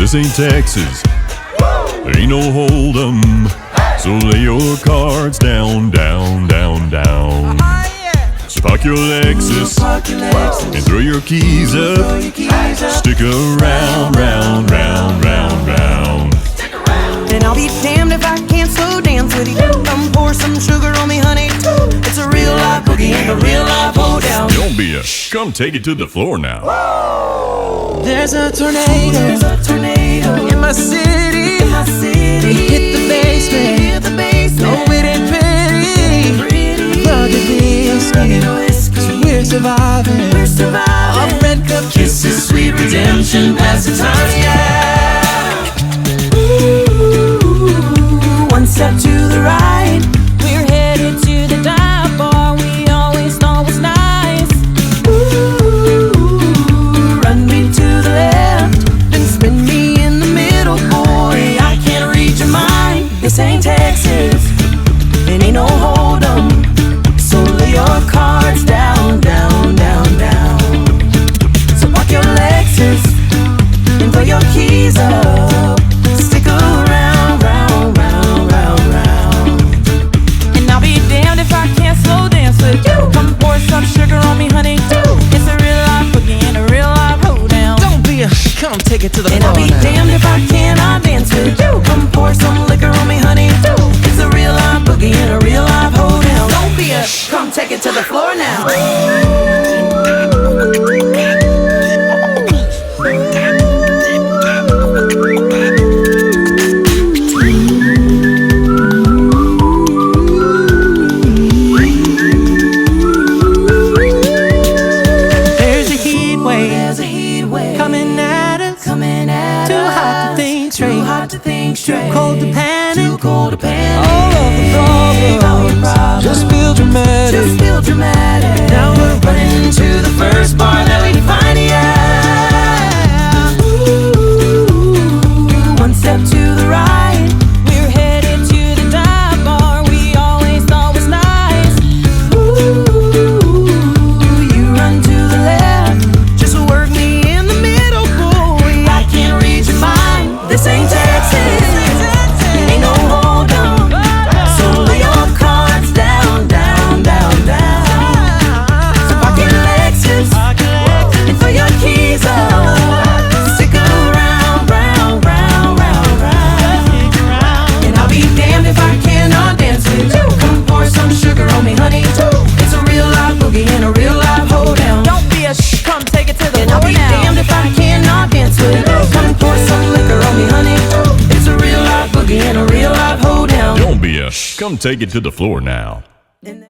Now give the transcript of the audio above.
this ain't Texas. Ain't no hold'em. So lay your cards down, down, down, down. So park your Lexus and throw your keys up. Stick around, round, round, round, round. And I'll be damned if I can't slow dance with you. Come pour some sugar on me, honey. It's a real life boogie and a real life hold down. Don't be a come take it to the floor now. There's a tornado in my city. We hit the basement. No, it ain't pretty. Rugged whiskey, we're surviving. Our red cup kisses, sweet redemption, pass the time, yeah. Ooh, one step to the right. We're headed to the dive bar we always thought was nice. Ooh, run me to the left, then spin me in the middle, boy. I can't read your mind. This ain't Texas, it ain't no hold'em. So lay your cards down, down, down, down. So park your Lexus and throw your keys up. Stick around, round, round, round, round. And I'll be damned if I can't slow dance with you. Come pour some sugar on me, honey. It's a real life boogie and a real life hold down. Don't be a come take it to the floor. And I'll be damned if I cannot dance with you. Come pour some liquor on me, honey. It's a real life boogie and a real life hold down. Don't be a come take it to the floor now. There's a heat wave coming at us. Too hot to think straight. Too cold to panic. All of the problems just feel dramatic. Now we're running to the first bar that we find, yeah. Ooh, one step to the right. We're headed to the dive bar we always thought was nice. Ooh, you run to the left, just work me in the middle, boy. I can't read your mind. This ain't Texas. It ain't no hold'em. So lay your cards down, down, down, down. So park your Lexus and throw your keys up. Stick around, round, round, round, round. And I'll be damned if I cannot dance with you. Come pour some sugar on me, honey. It's a real life boogie and a real life hold down. Don't be a come take it to the floor now. And I'll be damned if I cannot dance with you. Come pour some liquor on me, honey. It's a real life boogie and a real life hold down. Don't be a come take it to the floor now.